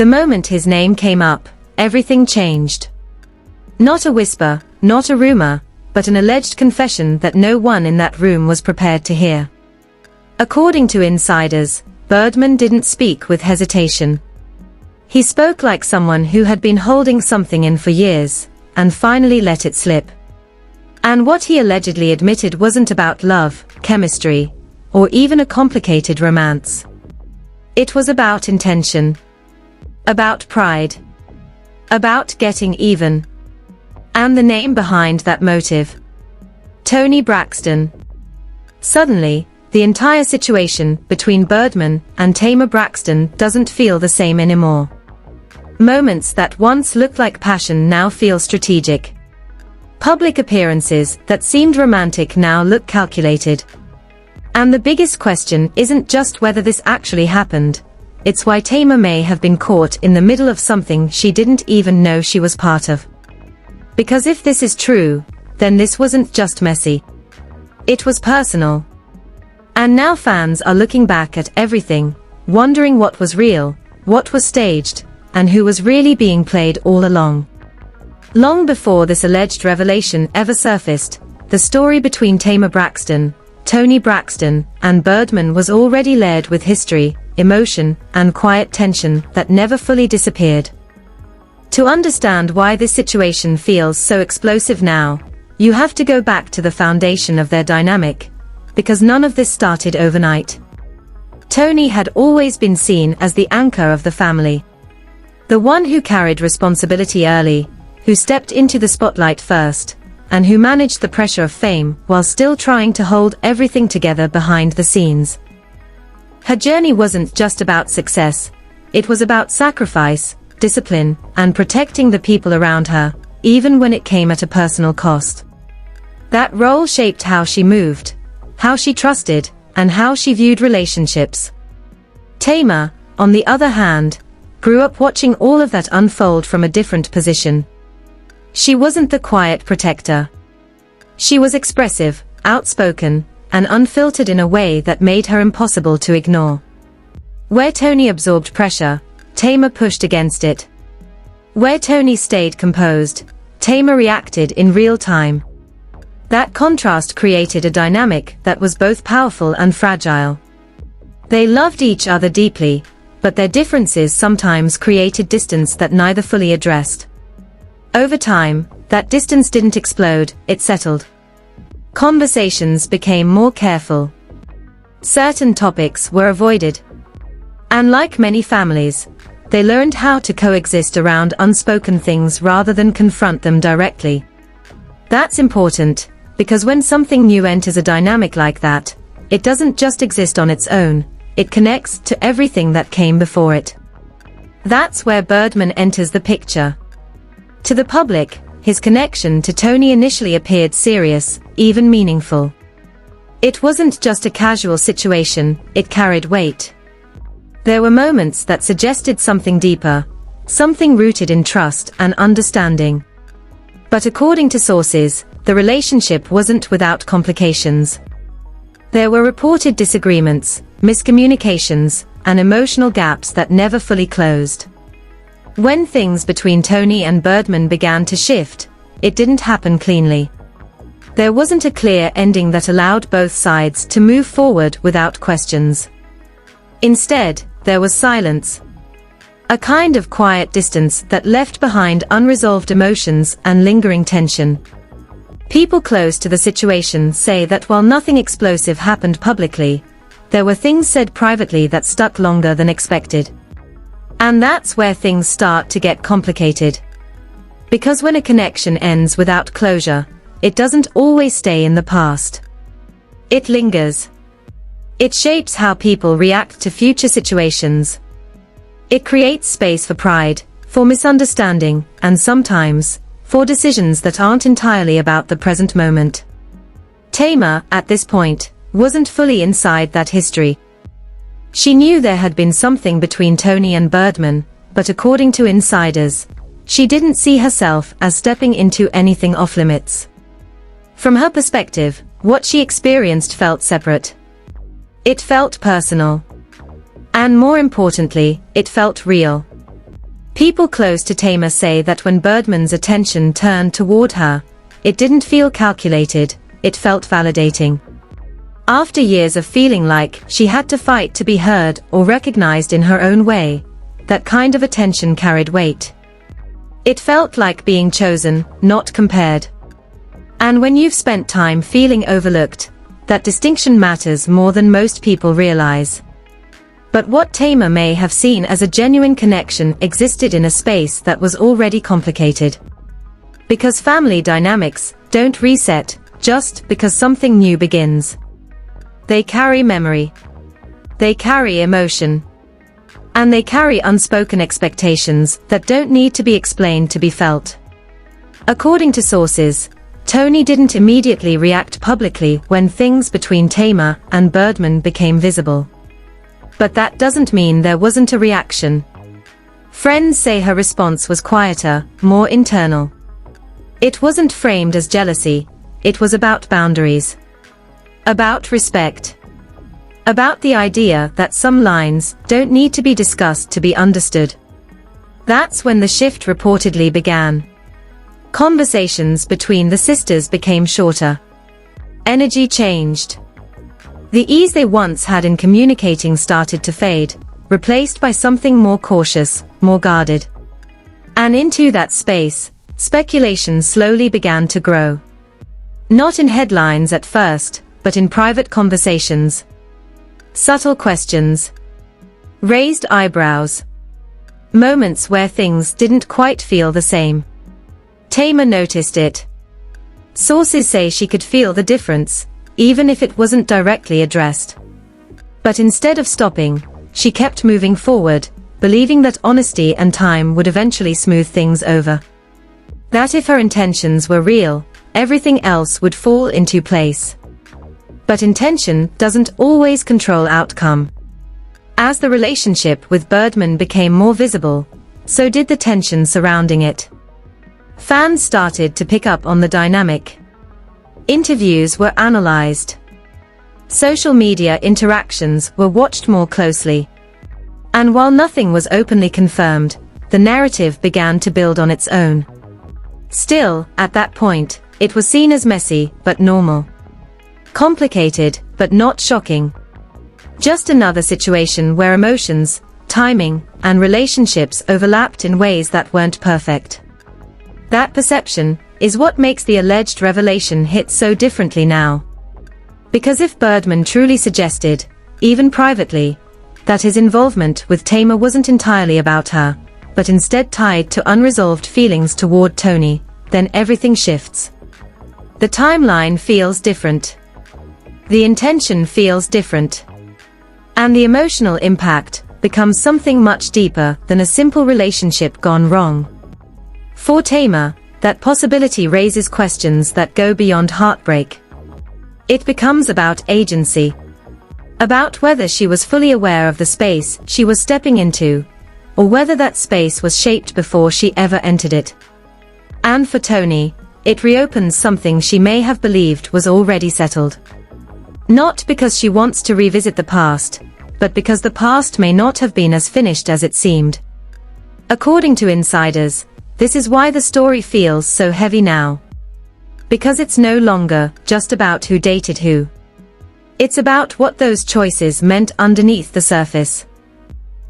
The moment his name came up, everything changed. Not a whisper, not a rumor, but an alleged confession that no one in that room was prepared to hear. According to insiders, Birdman didn't speak with hesitation. He spoke like someone who had been holding something in for years, and finally let it slip. And what he allegedly admitted wasn't about love, chemistry, or even a complicated romance. It was about intention. About pride. About getting even. And the name behind that motive. Toni Braxton. Suddenly, the entire situation between Birdman and Tamar Braxton doesn't feel the same anymore. Moments that once looked like passion now feel strategic. Public appearances that seemed romantic now look calculated. And the biggest question isn't just whether this actually happened, it's why Tamar may have been caught in the middle of something she didn't even know she was part of. Because if this is true, then this wasn't just messy. It was personal. And now fans are looking back at everything, wondering what was real, what was staged, and who was really being played all along. Long before this alleged revelation ever surfaced, the story between Tamar Braxton, Toni Braxton, and Birdman was already layered with history, emotion, and quiet tension that never fully disappeared. To understand why this situation feels so explosive now, you have to go back to the foundation of their dynamic, because none of this started overnight. Toni had always been seen as the anchor of the family. The one who carried responsibility early, who stepped into the spotlight first, and who managed the pressure of fame while still trying to hold everything together behind the scenes. Her journey wasn't just about success, it was about sacrifice, discipline, and protecting the people around her, even when it came at a personal cost. That role shaped how she moved, how she trusted, and how she viewed relationships. Tamar, on the other hand, grew up watching all of that unfold from a different position. She wasn't the quiet protector. She was expressive, outspoken, and unfiltered in a way that made her impossible to ignore. Where Toni absorbed pressure, Tamar pushed against it. Where Toni stayed composed, Tamar reacted in real time. That contrast created a dynamic that was both powerful and fragile. They loved each other deeply, but their differences sometimes created distance that neither fully addressed. Over time, that distance didn't explode, it settled. Conversations became more careful. Certain topics were avoided. And like many families, they learned how to coexist around unspoken things rather than confront them directly. That's important, because when something new enters a dynamic like that, it doesn't just exist on its own, it connects to everything that came before it. That's where Birdman enters the picture. To the public, his connection to Toni initially appeared serious, even meaningful. It wasn't just a casual situation, it carried weight. There were moments that suggested something deeper, something rooted in trust and understanding. But according to sources, the relationship wasn't without complications. There were reported disagreements, miscommunications, and emotional gaps that never fully closed. When things between Toni and Birdman began to shift, it didn't happen cleanly. There wasn't a clear ending that allowed both sides to move forward without questions. Instead, there was silence. A kind of quiet distance that left behind unresolved emotions and lingering tension. People close to the situation say that while nothing explosive happened publicly, there were things said privately that stuck longer than expected. And that's where things start to get complicated. Because when a connection ends without closure, it doesn't always stay in the past. It lingers. It shapes how people react to future situations. It creates space for pride, for misunderstanding, and sometimes, for decisions that aren't entirely about the present moment. Tamar, at this point, wasn't fully inside that history. She knew there had been something between Toni and Birdman, but according to insiders, she didn't see herself as stepping into anything off-limits. From her perspective, what she experienced felt separate. It felt personal. And more importantly, it felt real. People close to Tamar say that when Birdman's attention turned toward her, it didn't feel calculated, it felt validating. After years of feeling like she had to fight to be heard or recognized in her own way, that kind of attention carried weight. It felt like being chosen, not compared. And when you've spent time feeling overlooked, that distinction matters more than most people realize. But what Tamar may have seen as a genuine connection existed in a space that was already complicated. Because family dynamics don't reset just because something new begins. They carry memory. They carry emotion. And they carry unspoken expectations that don't need to be explained to be felt. According to sources, Toni didn't immediately react publicly when things between Tamar and Birdman became visible. But that doesn't mean there wasn't a reaction. Friends say her response was quieter, more internal. It wasn't framed as jealousy, it was about boundaries. About respect. About the idea that some lines don't need to be discussed to be understood. That's when the shift reportedly began. Conversations between the sisters became shorter. Energy changed. The ease they once had in communicating started to fade, replaced by something more cautious, more guarded. And into that space, speculation slowly began to grow. Not in headlines at first, but in private conversations. Subtle questions. Raised eyebrows. Moments where things didn't quite feel the same. Tamar noticed it. Sources say she could feel the difference, even if it wasn't directly addressed. But instead of stopping, she kept moving forward, believing that honesty and time would eventually smooth things over. That if her intentions were real, everything else would fall into place. But intention doesn't always control outcome. As the relationship with Birdman became more visible, so did the tension surrounding it. Fans started to pick up on the dynamic. Interviews were analyzed. Social media interactions were watched more closely. And while nothing was openly confirmed, the narrative began to build on its own. Still, at that point, it was seen as messy, but normal. Complicated, but not shocking. Just another situation where emotions, timing, and relationships overlapped in ways that weren't perfect. That perception is what makes the alleged revelation hit so differently now. Because if Birdman truly suggested, even privately, that his involvement with Tamar wasn't entirely about her, but instead tied to unresolved feelings toward Toni, then everything shifts. The timeline feels different. The intention feels different. And the emotional impact becomes something much deeper than a simple relationship gone wrong. For Tamar, that possibility raises questions that go beyond heartbreak. It becomes about agency. About whether she was fully aware of the space she was stepping into, or whether that space was shaped before she ever entered it. And for Toni, it reopens something she may have believed was already settled. Not because she wants to revisit the past, but because the past may not have been as finished as it seemed. According to insiders, this is why the story feels so heavy now. Because it's no longer just about who dated who. It's about what those choices meant underneath the surface.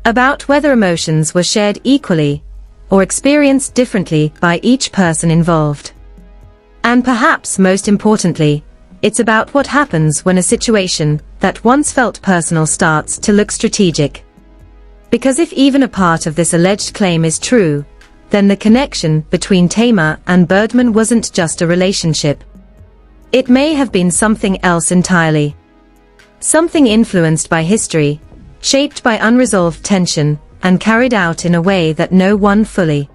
About whether emotions were shared equally, or experienced differently by each person involved. And perhaps most importantly, it's about what happens when a situation that once felt personal starts to look strategic. Because if even a part of this alleged claim is true, then the connection between Tamar and Birdman wasn't just a relationship. It may have been something else entirely. Something influenced by history, shaped by unresolved tension, and carried out in a way that no one fully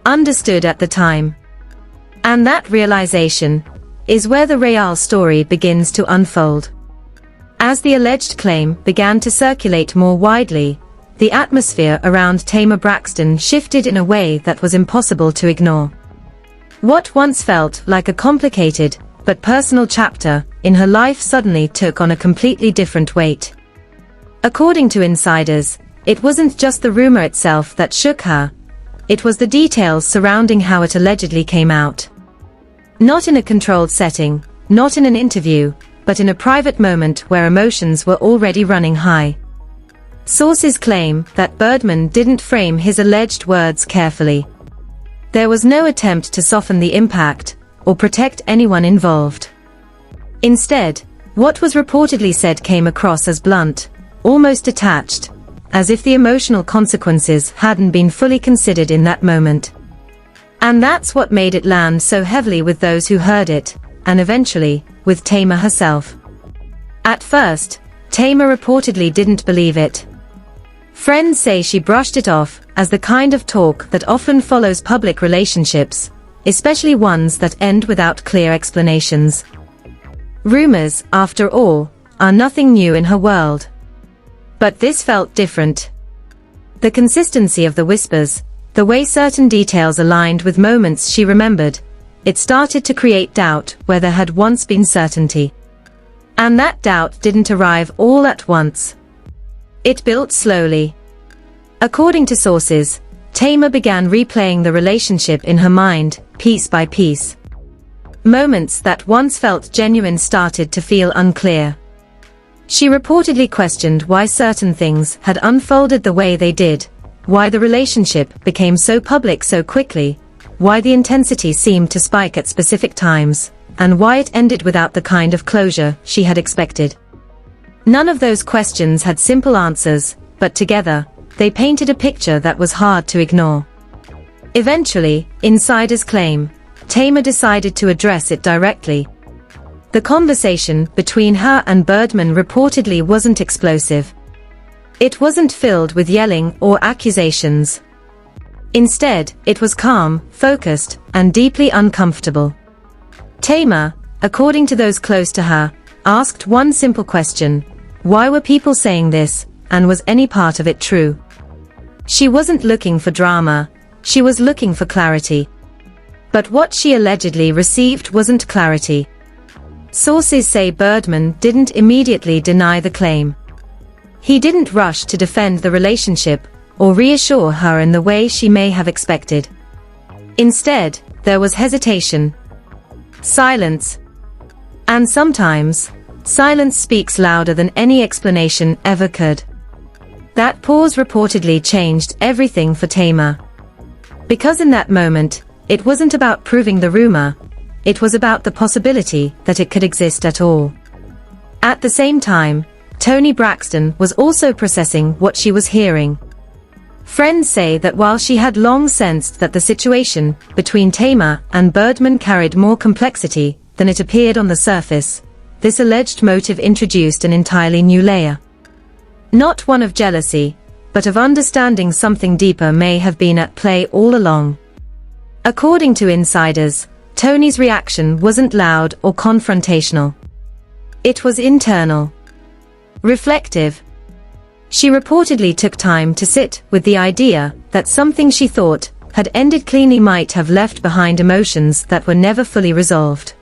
understood at the time. And that realization is where the real story begins to unfold. As the alleged claim began to circulate more widely, the atmosphere around Tamar Braxton shifted in a way that was impossible to ignore. What once felt like a complicated but personal chapter in her life suddenly took on a completely different weight. According to insiders, It wasn't just the rumor itself that shook her. It was the details surrounding how it allegedly came out. Not in a controlled setting, not in an interview, but in a private moment where emotions were already running high. Sources claim that Birdman didn't frame his alleged words carefully. There was no attempt to soften the impact, or protect anyone involved. Instead, what was reportedly said came across as blunt, almost detached, as if the emotional consequences hadn't been fully considered in that moment. And that's what made it land so heavily with those who heard it, and eventually, with Tamar herself. At first, Tamar reportedly didn't believe it. Friends say she brushed it off as the kind of talk that often follows public relationships, especially ones that end without clear explanations. Rumors, after all, are nothing new in her world. But this felt different. The consistency of the whispers, the way certain details aligned with moments she remembered, it started to create doubt where there had once been certainty. And that doubt didn't arrive all at once. It built slowly. According to sources, Tamar began replaying the relationship in her mind, piece by piece. Moments that once felt genuine started to feel unclear. She reportedly questioned why certain things had unfolded the way they did, why the relationship became so public so quickly, why the intensity seemed to spike at specific times, and why it ended without the kind of closure she had expected. None of those questions had simple answers, but together, they painted a picture that was hard to ignore. Eventually, insiders claim, Tamar decided to address it directly. The conversation between her and Birdman reportedly wasn't explosive. It wasn't filled with yelling or accusations. Instead, it was calm, focused, and deeply uncomfortable. Tamar, according to those close to her, asked one simple question: why were people saying this, and was any part of it true? She wasn't looking for drama, she was looking for clarity. But what she allegedly received wasn't clarity. Sources say Birdman didn't immediately deny the claim. He didn't rush to defend the relationship, or reassure her in the way she may have expected. Instead, there was hesitation. Silence. And sometimes, silence speaks louder than any explanation ever could. That pause reportedly changed everything for Tamar. Because in that moment, it wasn't about proving the rumor, it was about the possibility that it could exist at all. At the same time, Toni Braxton was also processing what she was hearing. Friends say that while she had long sensed that the situation between Tamar and Birdman carried more complexity than it appeared on the surface, this alleged motive introduced an entirely new layer. Not one of jealousy, but of understanding something deeper may have been at play all along. According to insiders, Toni's reaction wasn't loud or confrontational. It was internal. Reflective. She reportedly took time to sit with the idea that something she thought had ended cleanly might have left behind emotions that were never fully resolved.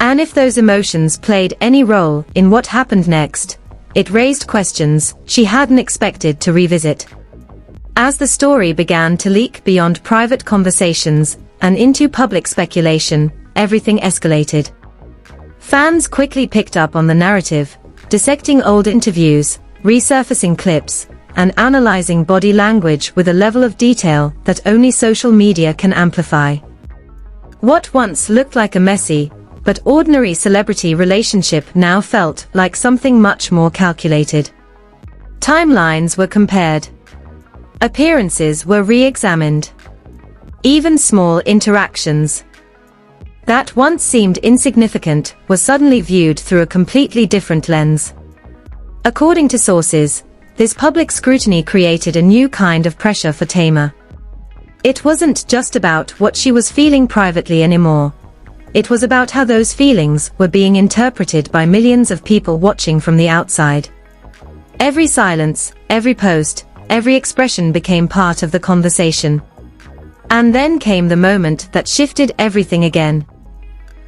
And if those emotions played any role in what happened next, it raised questions she hadn't expected to revisit. As the story began to leak beyond private conversations and into public speculation, everything escalated. Fans quickly picked up on the narrative, dissecting old interviews, resurfacing clips, and analyzing body language with a level of detail that only social media can amplify. What once looked like a messy, but ordinary celebrity relationship now felt like something much more calculated. Timelines were compared. Appearances were re-examined. Even small interactions that once seemed insignificant were suddenly viewed through a completely different lens. According to sources, this public scrutiny created a new kind of pressure for Tamar. It wasn't just about what she was feeling privately anymore. It was about how those feelings were being interpreted by millions of people watching from the outside. Every silence, every post, every expression became part of the conversation. And then came the moment that shifted everything again.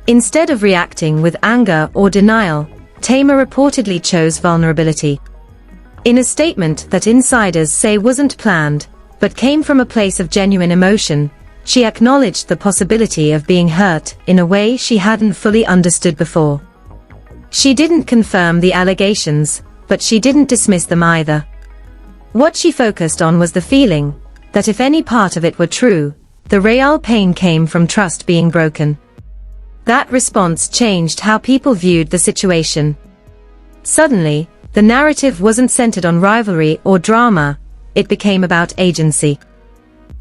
Instead of reacting with anger or denial, Tamar reportedly chose vulnerability. In a statement that insiders say wasn't planned, but came from a place of genuine emotion, she acknowledged the possibility of being hurt in a way she hadn't fully understood before. She didn't confirm the allegations, but she didn't dismiss them either. What she focused on was the feeling that if any part of it were true, the real pain came from trust being broken. That response changed how people viewed the situation. Suddenly, the narrative wasn't centered on rivalry or drama, it became about agency.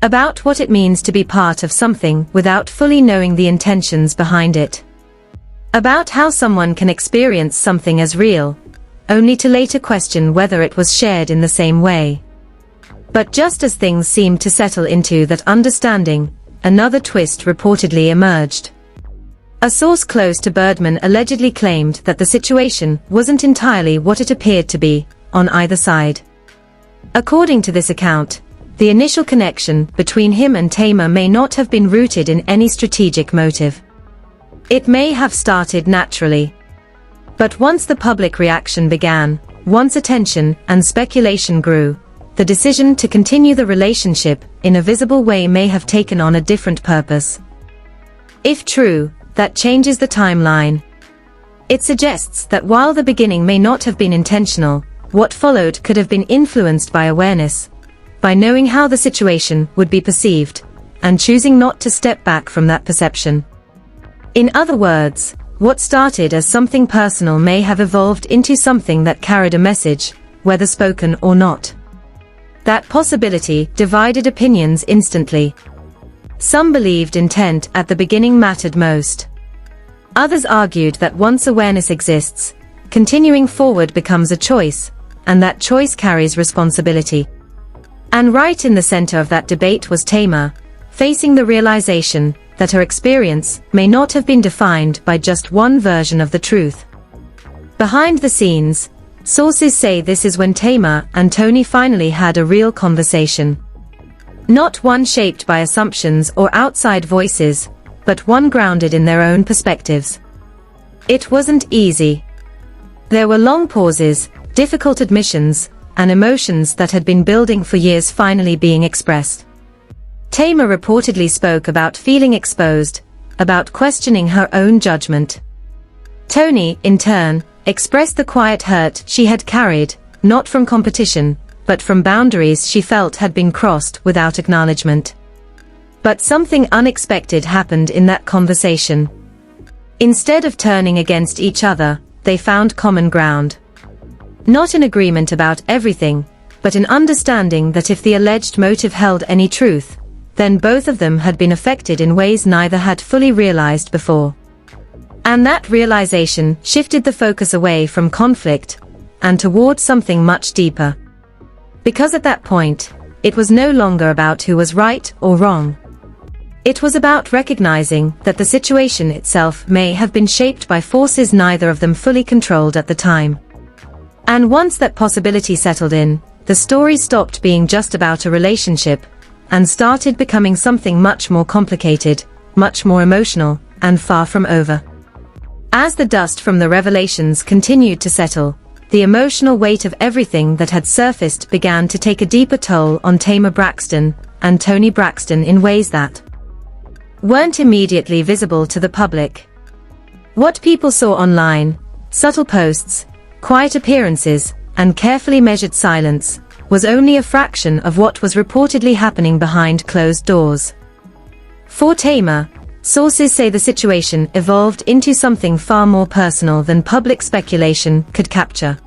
About what it means to be part of something without fully knowing the intentions behind it. About how someone can experience something as real, only to later question whether it was shared in the same way. But just as things seemed to settle into that understanding, another twist reportedly emerged. A source close to Birdman allegedly claimed that the situation wasn't entirely what it appeared to be, on either side. According to this account, the initial connection between him and Tamar may not have been rooted in any strategic motive. It may have started naturally. But once the public reaction began, once attention and speculation grew, the decision to continue the relationship in a visible way may have taken on a different purpose. If true, that changes the timeline. It suggests that while the beginning may not have been intentional, what followed could have been influenced by awareness, by knowing how the situation would be perceived, and choosing not to step back from that perception. In other words, what started as something personal may have evolved into something that carried a message, whether spoken or not. That possibility divided opinions instantly. Some believed intent at the beginning mattered most. Others argued that once awareness exists, continuing forward becomes a choice, and that choice carries responsibility. And right in the center of that debate was Tamar, facing the realization that her experience may not have been defined by just one version of the truth. Behind the scenes, sources say this is when Tamar and Toni finally had a real conversation. Not one shaped by assumptions or outside voices, but one grounded in their own perspectives. It wasn't easy. There were long pauses, difficult admissions, and emotions that had been building for years finally being expressed. Tamar reportedly spoke about feeling exposed, about questioning her own judgment. Toni, in turn, expressed the quiet hurt she had carried, not from competition, but from boundaries she felt had been crossed without acknowledgement. But something unexpected happened in that conversation. Instead of turning against each other, they found common ground. Not in agreement about everything, but in understanding that if the alleged motive held any truth, then both of them had been affected in ways neither had fully realized before. And that realization shifted the focus away from conflict, and toward something much deeper. Because at that point, it was no longer about who was right or wrong. It was about recognizing that the situation itself may have been shaped by forces neither of them fully controlled at the time. And once that possibility settled in, the story stopped being just about a relationship, and started becoming something much more complicated, much more emotional, and far from over. As the dust from the revelations continued to settle, the emotional weight of everything that had surfaced began to take a deeper toll on Tamar Braxton and Toni Braxton in ways that weren't immediately visible to the public. What people saw online, subtle posts, quiet appearances, and carefully measured silence, was only a fraction of what was reportedly happening behind closed doors. For Tamar, sources say the situation evolved into something far more personal than public speculation could capture.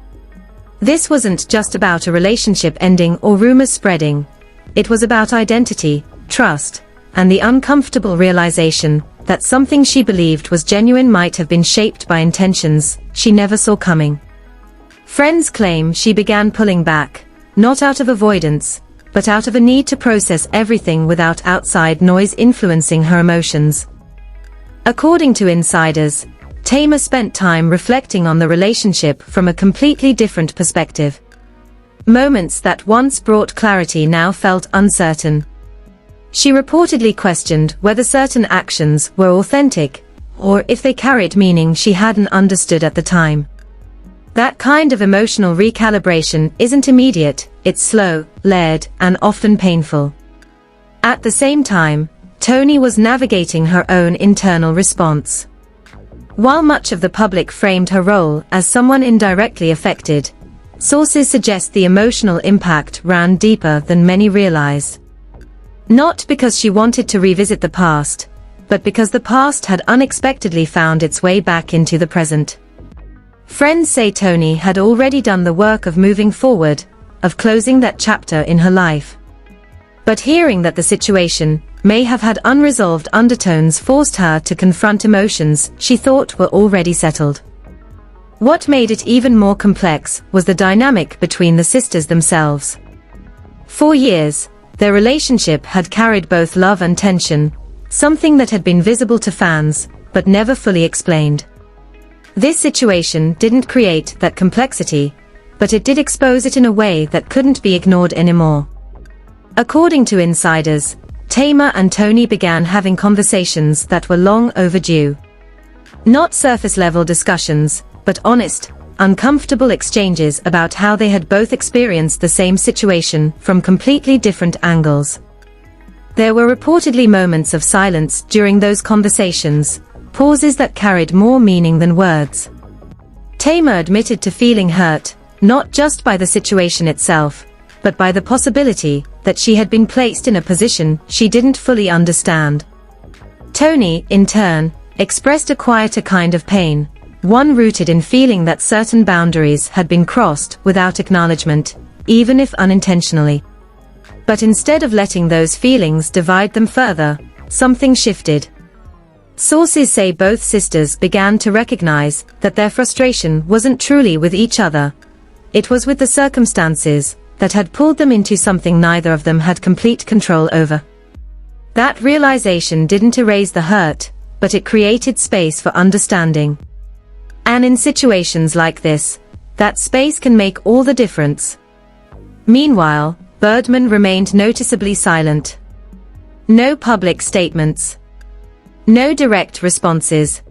This wasn't just about a relationship ending or rumors spreading. It was about identity, trust, and the uncomfortable realization that something she believed was genuine might have been shaped by intentions she never saw coming. Friends claim she began pulling back, not out of avoidance, but out of a need to process everything without outside noise influencing her emotions. According to insiders, Tamar spent time reflecting on the relationship from a completely different perspective. Moments that once brought clarity now felt uncertain. She reportedly questioned whether certain actions were authentic, or if they carried meaning she hadn't understood at the time. That kind of emotional recalibration isn't immediate, it's slow, layered, and often painful. At the same time, Toni was navigating her own internal response. While much of the public framed her role as someone indirectly affected, sources suggest the emotional impact ran deeper than many realize. Not because she wanted to revisit the past, but because the past had unexpectedly found its way back into the present. Friends say Toni had already done the work of moving forward, of closing that chapter in her life. But hearing that the situation may have had unresolved undertones forced her to confront emotions she thought were already settled. What made it even more complex was the dynamic between the sisters themselves. For years, their relationship had carried both love and tension, something that had been visible to fans, but never fully explained. This situation didn't create that complexity, but it did expose it in a way that couldn't be ignored anymore. According to insiders, Tamar and Toni began having conversations that were long overdue. Not surface-level discussions, but honest, uncomfortable exchanges about how they had both experienced the same situation from completely different angles. There were reportedly moments of silence during those conversations, pauses that carried more meaning than words. Tamar admitted to feeling hurt, not just by the situation itself, but by the possibility that she had been placed in a position she didn't fully understand. Toni, in turn, expressed a quieter kind of pain, one rooted in feeling that certain boundaries had been crossed without acknowledgement, even if unintentionally. But instead of letting those feelings divide them further, something shifted. Sources say both sisters began to recognize that their frustration wasn't truly with each other. It was with the circumstances that had pulled them into something neither of them had complete control over. That realization didn't erase the hurt, but it created space for understanding. And in situations like this, that space can make all the difference. Meanwhile, Birdman remained noticeably silent. No public statements. No direct responses.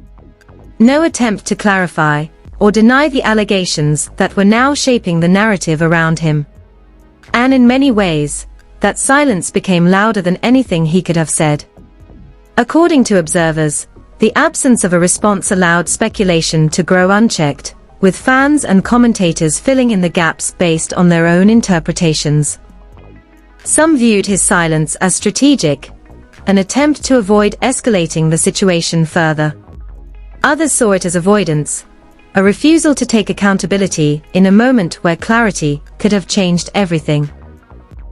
No attempt to clarify or deny the allegations that were now shaping the narrative around him. And in many ways, that silence became louder than anything he could have said. According to observers, the absence of a response allowed speculation to grow unchecked, with fans and commentators filling in the gaps based on their own interpretations. Some viewed his silence as strategic, an attempt to avoid escalating the situation further. Others saw it as avoidance, a refusal to take accountability in a moment where clarity could have changed everything.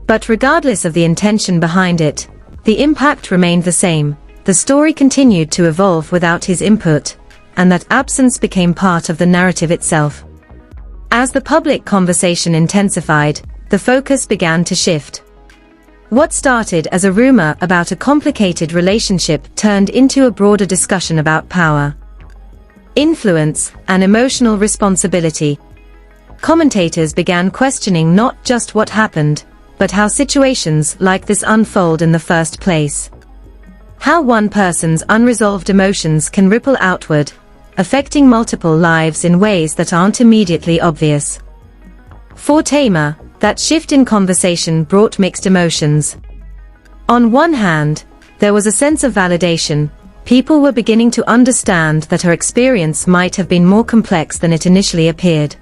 But regardless of the intention behind it, the impact remained the same. The story continued to evolve without his input, and that absence became part of the narrative itself. As the public conversation intensified, the focus began to shift. What started as a rumor about a complicated relationship turned into a broader discussion about power, influence, and emotional responsibility. Commentators began questioning not just what happened, but how situations like this unfold in the first place. How one person's unresolved emotions can ripple outward, affecting multiple lives in ways that aren't immediately obvious. For Tamar, that shift in conversation brought mixed emotions. On one hand, there was a sense of validation. People were beginning to understand that her experience might have been more complex than it initially appeared.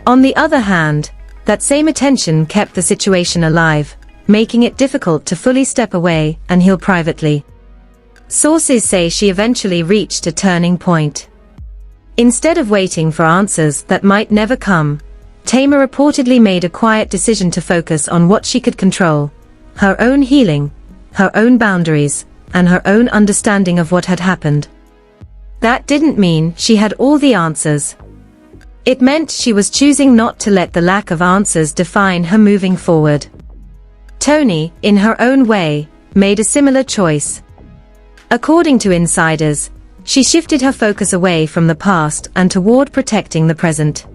On the other hand, that same attention kept the situation alive, making it difficult to fully step away and heal privately. Sources say she eventually reached a turning point. Instead of waiting for answers that might never come, Tamar reportedly made a quiet decision to focus on what she could control: her own healing, her own boundaries, and her own understanding of what had happened. That didn't mean she had all the answers. It meant she was choosing not to let the lack of answers define her moving forward. Toni, in her own way, made a similar choice. According to insiders, she shifted her focus away from the past and toward protecting the present.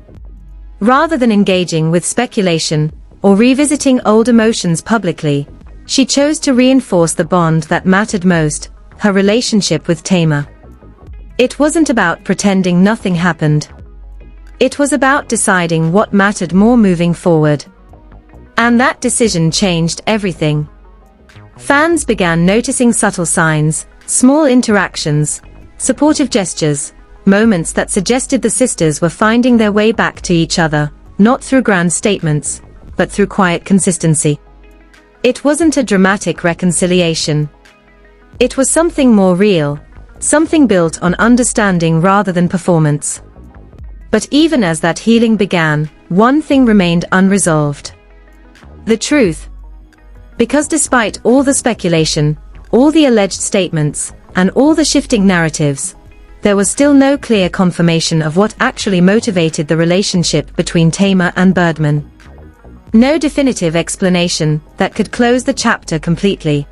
Rather than engaging with speculation or revisiting old emotions publicly, she chose to reinforce the bond that mattered most: her relationship with Tamar. It wasn't about pretending nothing happened. It was about deciding what mattered more moving forward. And that decision changed everything. Fans began noticing subtle signs, small interactions, supportive gestures, moments that suggested the sisters were finding their way back to each other, not through grand statements, but through quiet consistency. It wasn't a dramatic reconciliation. It was something more real, something built on understanding rather than performance. But even as that healing began, one thing remained unresolved. The truth. Because despite all the speculation, all the alleged statements, and all the shifting narratives, there was still no clear confirmation of what actually motivated the relationship between Tamar and Birdman. No definitive explanation that could close the chapter completely.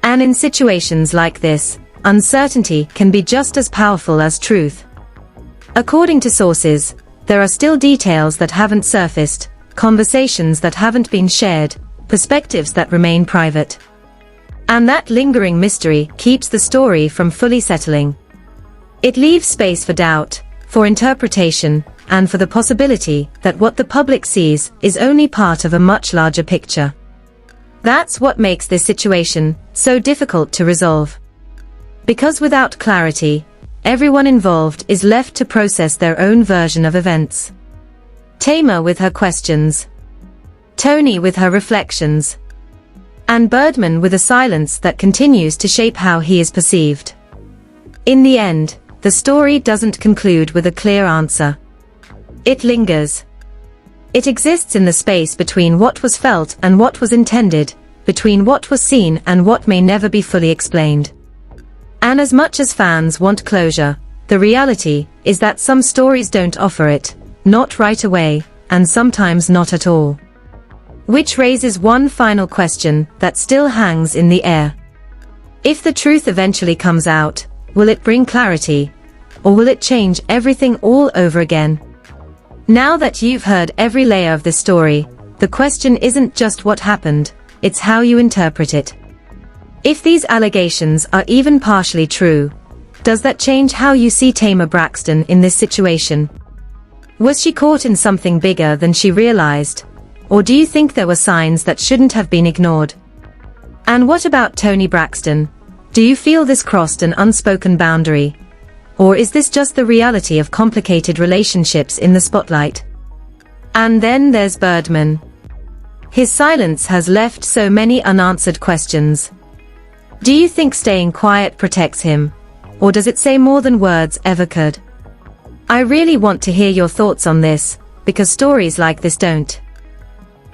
And in situations like this, uncertainty can be just as powerful as truth. According to sources, there are still details that haven't surfaced, conversations that haven't been shared, perspectives that remain private. And that lingering mystery keeps the story from fully settling. It leaves space for doubt, for interpretation, and for the possibility that what the public sees is only part of a much larger picture. That's what makes this situation so difficult to resolve. Because without clarity, everyone involved is left to process their own version of events. Tamar with her questions, Toni with her reflections, and Birdman with a silence that continues to shape how he is perceived. In the end, the story doesn't conclude with a clear answer. It lingers. It exists in the space between what was felt and what was intended, between what was seen and what may never be fully explained. And as much as fans want closure, the reality is that some stories don't offer it, not right away, and sometimes not at all. Which raises one final question that still hangs in the air. If the truth eventually comes out, will it bring clarity? Or will it change everything all over again? Now that you've heard every layer of this story, the question isn't just what happened, it's how you interpret it. If these allegations are even partially true, does that change how you see Tamar Braxton in this situation? Was she caught in something bigger than she realized? Or do you think there were signs that shouldn't have been ignored? And what about Toni Braxton? Do you feel this crossed an unspoken boundary? Or is this just the reality of complicated relationships in the spotlight? And then there's Birdman. His silence has left so many unanswered questions. Do you think staying quiet protects him? Or does it say more than words ever could? I really want to hear your thoughts on this, because stories like this don't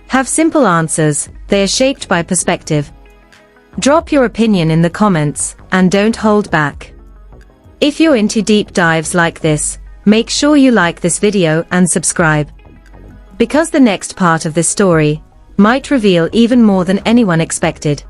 have simple answers, they are shaped by perspective. Drop your opinion in the comments, and don't hold back. If you're into deep dives like this, make sure you like this video and subscribe. Because the next part of this story might reveal even more than anyone expected.